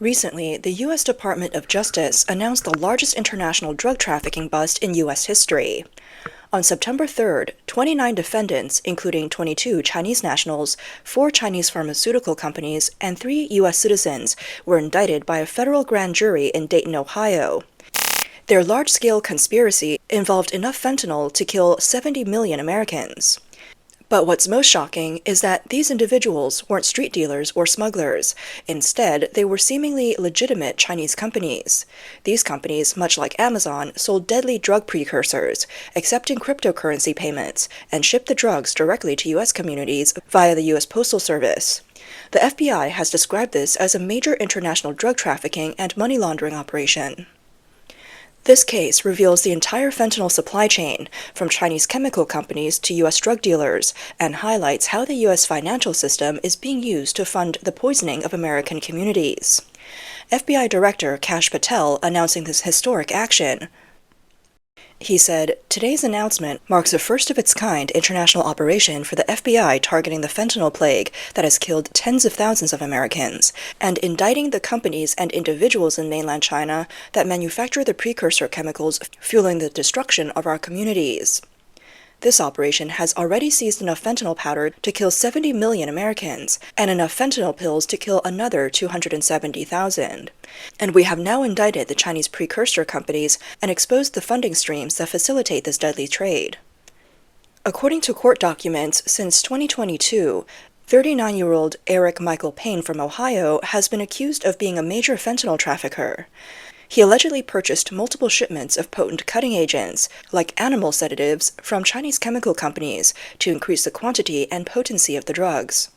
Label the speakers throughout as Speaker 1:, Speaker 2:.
Speaker 1: Recently, the U.S. Department of Justice announced the largest international drug trafficking bust in U.S. history. On September 3rd, 29 defendants, including 22 Chinese nationals, 4 Chinese pharmaceutical companies, and 3 U.S. citizens, were indicted by a federal grand jury in Dayton, Ohio. Their large-scale conspiracy involved enough fentanyl to kill 70 million Americans. But what's most shocking is that these individuals weren't street dealers or smugglers. Instead, they were seemingly legitimate Chinese companies. These companies, much like Amazon, sold deadly drug precursors, accepting cryptocurrency payments, and shipped the drugs directly to U.S. communities via the U.S. Postal Service. The FBI has described this as a major international drug trafficking and money laundering operation. This case reveals the entire fentanyl supply chain, from Chinese chemical companies to U.S. drug dealers, and highlights how the U.S. financial system is being used to fund the poisoning of American communities. FBI Director Kash Patel announcing this historic action. He said, "Today's announcement marks a first-of-its-kind international operation for the FBI targeting the fentanyl plague that has killed tens of thousands of Americans, and indicting the companies and individuals in mainland China that manufacture the precursor chemicals fueling the destruction of our communities." This operation has already seized enough fentanyl powder to kill 70 million Americans, and enough fentanyl pills to kill another 270,000. And we have now indicted the Chinese precursor companies and exposed the funding streams that facilitate this deadly trade. According to court documents, since 2022, 39-year-old Eric Michael Payne from Ohio has been accused of being a major fentanyl trafficker. He allegedly purchased multiple shipments of potent cutting agents, like animal sedatives, from Chinese chemical companies to increase the quantity and potency of the drugs.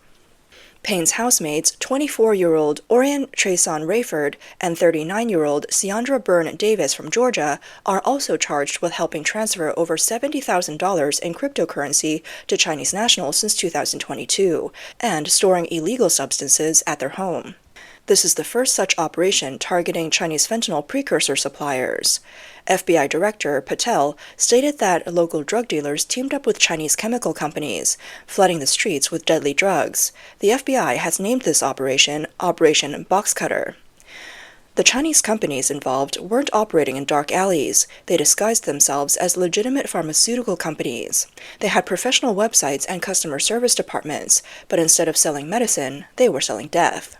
Speaker 1: Payne's housemates, 24-year-old Orion Treson Rayford and 39-year-old Ciandra Byrne Davis from Georgia, are also charged with helping transfer over $70,000 in cryptocurrency to Chinese nationals since 2022, and storing illegal substances at their home. This is the first such operation targeting Chinese fentanyl precursor suppliers. FBI Director Patel stated that local drug dealers teamed up with Chinese chemical companies, flooding the streets with deadly drugs. The FBI has named this operation Operation Boxcutter. The Chinese companies involved weren't operating in dark alleys. They disguised themselves as legitimate pharmaceutical companies. They had professional websites and customer service departments, but instead of selling medicine, they were selling death.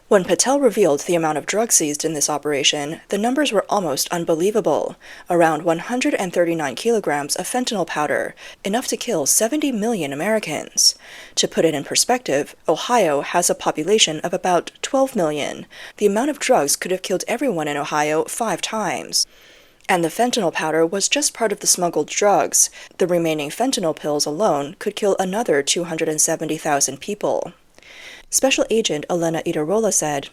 Speaker 1: When Patel revealed the amount of drugs seized in this operation, the numbers were almost unbelievable. Around 139 kilograms of fentanyl powder, enough to kill 70 million Americans. To put it in perspective, Ohio has a population of about 12 million. The amount of drugs could have killed everyone in Ohio 5 times. And the fentanyl powder was just part of the smuggled drugs. The remaining fentanyl pills alone could kill another 270,000 people. Special Agent Elena Itarola said,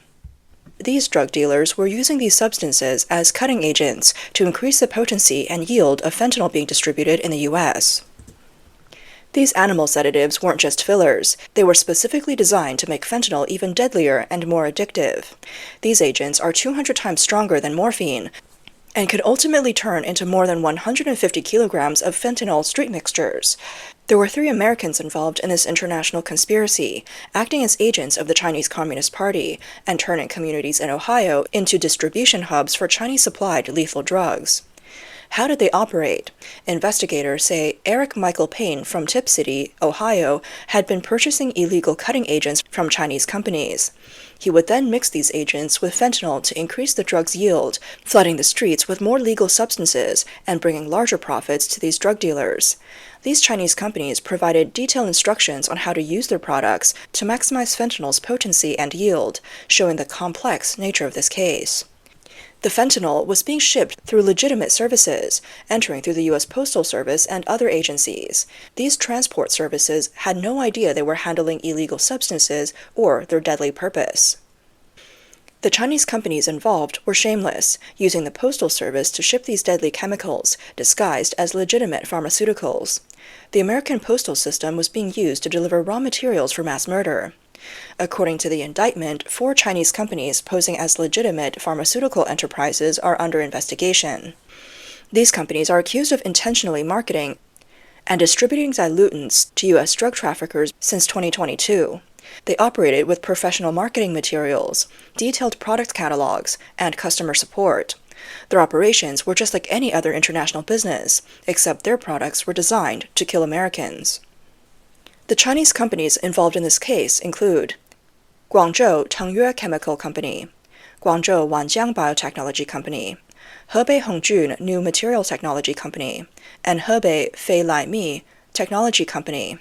Speaker 1: "These drug dealers were using these substances as cutting agents to increase the potency and yield of fentanyl being distributed in the U.S. These animal sedatives weren't just fillers. They were specifically designed to make fentanyl even deadlier and more addictive. These agents are 200 times stronger than morphine, and could ultimately turn into more than 150 kilograms of fentanyl street mixtures. There were 3 Americans involved in this international conspiracy, acting as agents of the Chinese Communist Party, and turning communities in Ohio into distribution hubs for Chinese-supplied lethal drugs." How did they operate? Investigators say Eric Michael Payne from Tip City, Ohio, had been purchasing illegal cutting agents from Chinese companies. He would then mix these agents with fentanyl to increase the drug's yield, flooding the streets with more legal substances and bringing larger profits to these drug dealers. These Chinese companies provided detailed instructions on how to use their products to maximize fentanyl's potency and yield, showing the complex nature of this case. The fentanyl was being shipped through legitimate services, entering through the U.S. Postal Service and other agencies. These transport services had no idea they were handling illegal substances or their deadly purpose. The Chinese companies involved were shameless, using the Postal Service to ship these deadly chemicals, disguised as legitimate pharmaceuticals. The American postal system was being used to deliver raw materials for mass murder. According to the indictment, 4 Chinese companies posing as legitimate pharmaceutical enterprises are under investigation. These companies are accused of intentionally marketing and distributing dilutants to U.S. drug traffickers since 2022. They operated with professional marketing materials, detailed product catalogs, and customer support. Their operations were just like any other international business, except their products were designed to kill Americans. The Chinese companies involved in this case include Guangzhou Tengyue Chemical Company, Guangzhou Wanjiang Biotechnology Company, Hebei Hongjun New Material Technology Company, and Hebei Fei Lai Mi Technology Company.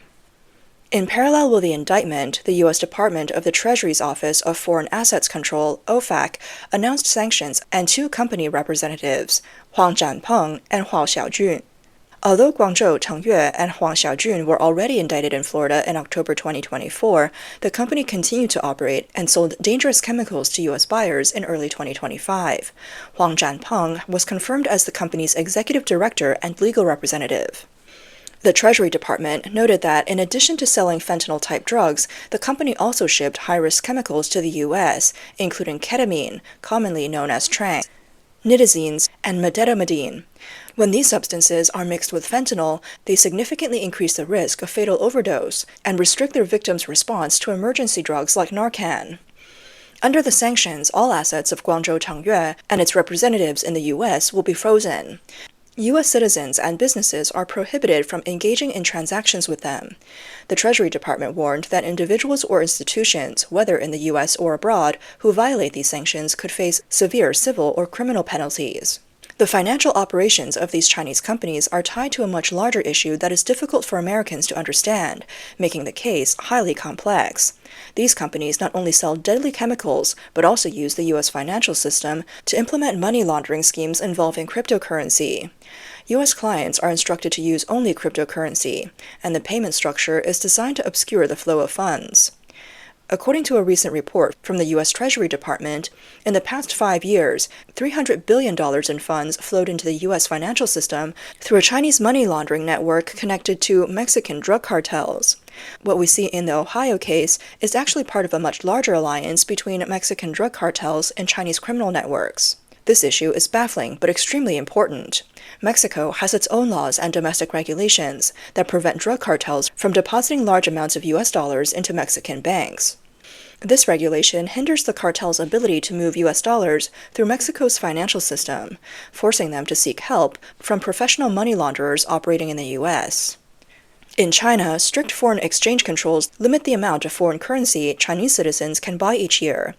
Speaker 1: In parallel with the indictment, the U.S. Department of the Treasury's Office of Foreign Assets Control, OFAC, announced sanctions and two company representatives, Huang Zhanpeng and Huang Xiaojun. Although Guangzhou Tengyue and Huang Xiaojun were already indicted in Florida in October 2024, the company continued to operate and sold dangerous chemicals to U.S. buyers in early 2025. Huang Zhanpeng was confirmed as the company's executive director and legal representative. The Treasury Department noted that in addition to selling fentanyl-type drugs, the company also shipped high-risk chemicals to the U.S., including ketamine, commonly known as trans, nitazines, and medetomidine. When these substances are mixed with fentanyl, they significantly increase the risk of fatal overdose and restrict their victims' response to emergency drugs like Narcan. Under the sanctions, all assets of Guangzhou Tengyue and its representatives in the U.S. will be frozen. U.S. citizens and businesses are prohibited from engaging in transactions with them. The Treasury Department warned that individuals or institutions, whether in the U.S. or abroad, who violate these sanctions could face severe civil or criminal penalties. The financial operations of these Chinese companies are tied to a much larger issue that is difficult for Americans to understand, making the case highly complex. These companies not only sell deadly chemicals, but also use the U.S. financial system to implement money laundering schemes involving cryptocurrency. U.S. clients are instructed to use only cryptocurrency, and the payment structure is designed to obscure the flow of funds. According to a recent report from the U.S. Treasury Department, in the past 5 years, $300 billion in funds flowed into the U.S. financial system through a Chinese money laundering network connected to Mexican drug cartels. What we see in the Ohio case is actually part of a much larger alliance between Mexican drug cartels and Chinese criminal networks. This issue is baffling but extremely important. Mexico has its own laws and domestic regulations that prevent drug cartels from depositing large amounts of U.S. dollars into Mexican banks. This regulation hinders the cartel's ability to move U.S. dollars through Mexico's financial system, forcing them to seek help from professional money launderers operating in the U.S. In China, strict foreign exchange controls limit the amount of foreign currency Chinese citizens can buy each year,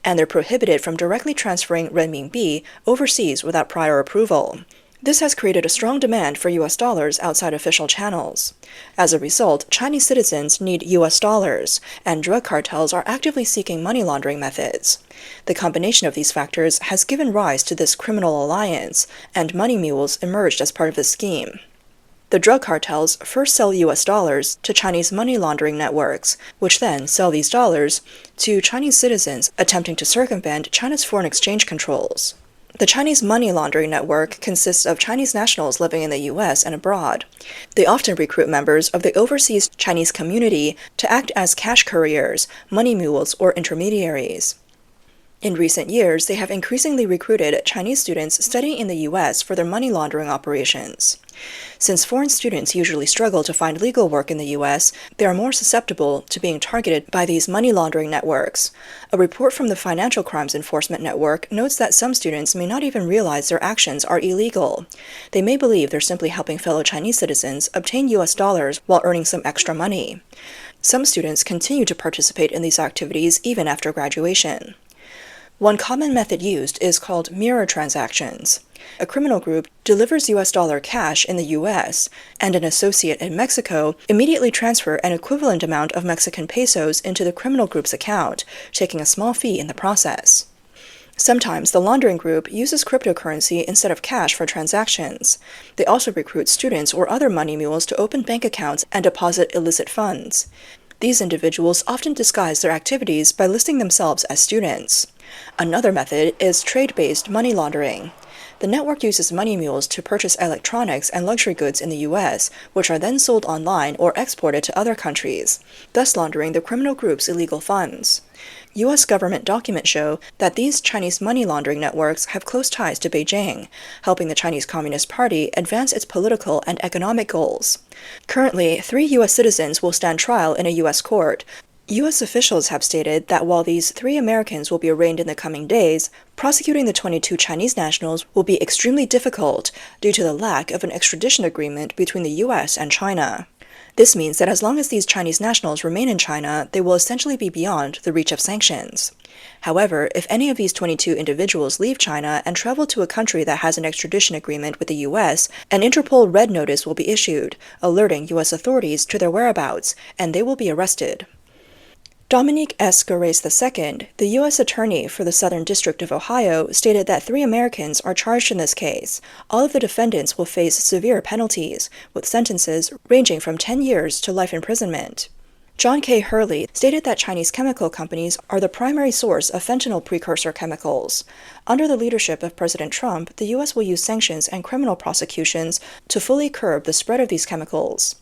Speaker 1: and they're prohibited from directly transferring renminbi overseas without prior approval. This has created a strong demand for U.S. dollars outside official channels. As a result, Chinese citizens need U.S. dollars, and drug cartels are actively seeking money laundering methods. The combination of these factors has given rise to this criminal alliance, and money mules emerged as part of the scheme. The drug cartels first sell U.S. dollars to Chinese money laundering networks, which then sell these dollars to Chinese citizens attempting to circumvent China's foreign exchange controls. The Chinese money laundering network consists of Chinese nationals living in the U.S. and abroad. They often recruit members of the overseas Chinese community to act as cash couriers, money mules, or intermediaries. In recent years, they have increasingly recruited Chinese students studying in the U.S. for their money laundering operations. Since foreign students usually struggle to find legal work in the U.S., they are more susceptible to being targeted by these money laundering networks. A report from the Financial Crimes Enforcement Network notes that some students may not even realize their actions are illegal. They may believe they're simply helping fellow Chinese citizens obtain U.S. dollars while earning some extra money. Some students continue to participate in these activities even after graduation. One common method used is called mirror transactions. A criminal group delivers U.S. dollar cash in the U.S., and an associate in Mexico immediately transfer an equivalent amount of Mexican pesos into the criminal group's account, taking a small fee in the process. Sometimes the laundering group uses cryptocurrency instead of cash for transactions. They also recruit students or other money mules to open bank accounts and deposit illicit funds. These individuals often disguise their activities by listing themselves as students. Another method is trade-based money laundering. The network uses money mules to purchase electronics and luxury goods in the U.S., which are then sold online or exported to other countries, thus laundering the criminal group's illegal funds. U.S. government documents show that these Chinese money laundering networks have close ties to Beijing, helping the Chinese Communist Party advance its political and economic goals. Currently, 3 U.S. citizens will stand trial in a U.S. court. U.S. officials have stated that while these 3 Americans will be arraigned in the coming days, prosecuting the 22 Chinese nationals will be extremely difficult due to the lack of an extradition agreement between the U.S. and China. This means that as long as these Chinese nationals remain in China, they will essentially be beyond the reach of sanctions. However, if any of these 22 individuals leave China and travel to a country that has an extradition agreement with the U.S., an Interpol Red Notice will be issued, alerting U.S. authorities to their whereabouts, and they will be arrested. Dominique S. Gares II, the U.S. Attorney for the Southern District of Ohio, stated that 3 Americans are charged in this case. All of the defendants will face severe penalties, with sentences ranging from 10 years to life imprisonment. John K. Hurley stated that Chinese chemical companies are the primary source of fentanyl precursor chemicals. Under the leadership of President Trump, the U.S. will use sanctions and criminal prosecutions to fully curb the spread of these chemicals.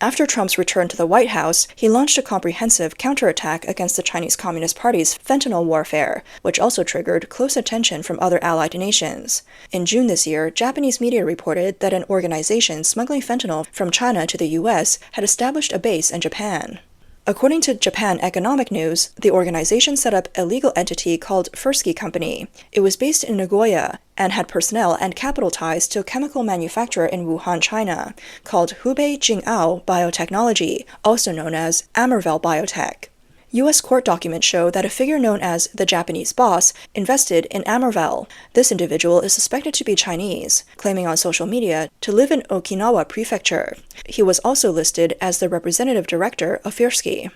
Speaker 1: After Trump's return to the White House, he launched a comprehensive counterattack against the Chinese Communist Party's fentanyl warfare, which also triggered close attention from other allied nations. In June this year, Japanese media reported that an organization smuggling fentanyl from China to the U.S. had established a base in Japan. According to Japan Economic News, the organization set up a legal entity called Fursky Company. It was based in Nagoya and had personnel and capital ties to a chemical manufacturer in Wuhan, China, called Hubei Jing'ao Biotechnology, also known as Amervel Biotech. U.S. court documents show that a figure known as the Japanese boss invested in Amervel. This individual is suspected to be Chinese, claiming on social media to live in Okinawa Prefecture. He was also listed as the representative director of Fursky.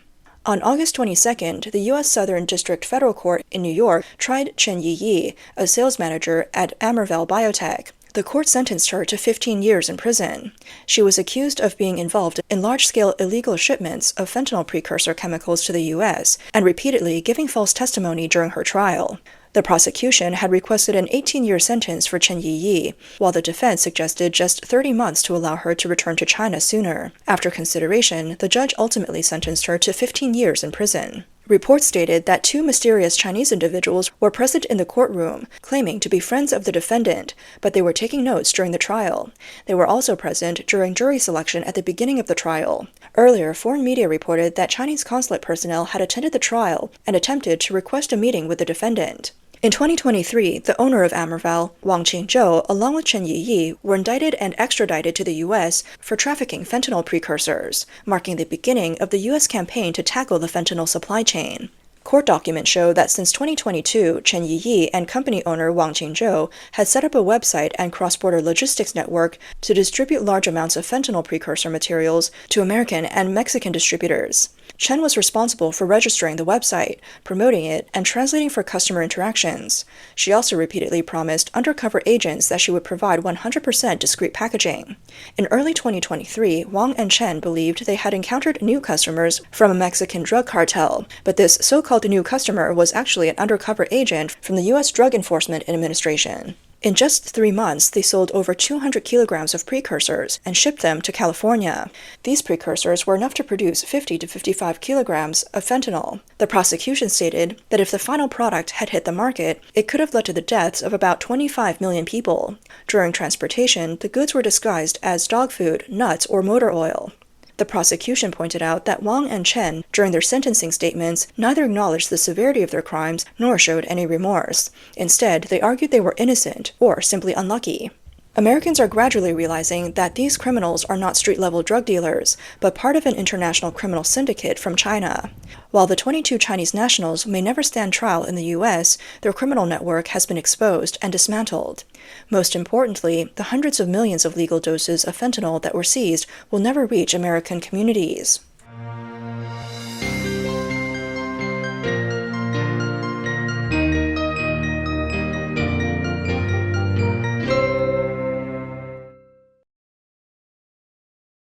Speaker 1: On August 22nd, the U.S. Southern District Federal Court in New York tried Chen Yiyi, a sales manager at Amervel Biotech. The court sentenced her to 15 years in prison. She was accused of being involved in large-scale illegal shipments of fentanyl precursor chemicals to the U.S. and repeatedly giving false testimony during her trial. The prosecution had requested an 18-year sentence for Chen Yiyi, while the defense suggested just 30 months to allow her to return to China sooner. After consideration, the judge ultimately sentenced her to 15 years in prison. Reports stated that 2 mysterious Chinese individuals were present in the courtroom, claiming to be friends of the defendant, but they were taking notes during the trial. They were also present during jury selection at the beginning of the trial. Earlier, foreign media reported that Chinese consulate personnel had attended the trial and attempted to request a meeting with the defendant. In 2023, the owner of Amervel, Wang Qingzhou, along with Chen Yiyi, were indicted and extradited to the U.S. for trafficking fentanyl precursors, marking the beginning of the U.S. campaign to tackle the fentanyl supply chain. Court documents show that since 2022, Chen Yiyi and company owner Wang Qingzhou had set up a website and cross-border logistics network to distribute large amounts of fentanyl precursor materials to American and Mexican distributors. Chen was responsible for registering the website, promoting it, and translating for customer interactions. She also repeatedly promised undercover agents that she would provide 100% discreet packaging. In early 2023, Wang and Chen believed they had encountered new customers from a Mexican drug cartel, but this so-called new customer was actually an undercover agent from the U.S. Drug Enforcement Administration. In just 3 months, they sold over 200 kilograms of precursors and shipped them to California. These precursors were enough to produce 50 to 55 kilograms of fentanyl. The prosecution stated that if the final product had hit the market, it could have led to the deaths of about 25 million people. During transportation, the goods were disguised as dog food, nuts, or motor oil. The prosecution pointed out that Wang and Chen, during their sentencing statements, neither acknowledged the severity of their crimes nor showed any remorse. Instead, they argued they were innocent or simply unlucky. Americans are gradually realizing that these criminals are not street-level drug dealers, but part of an international criminal syndicate from China. While the 22 Chinese nationals may never stand trial in the U.S., their criminal network has been exposed and dismantled. Most importantly, the hundreds of millions of legal doses of fentanyl that were seized will never reach American communities.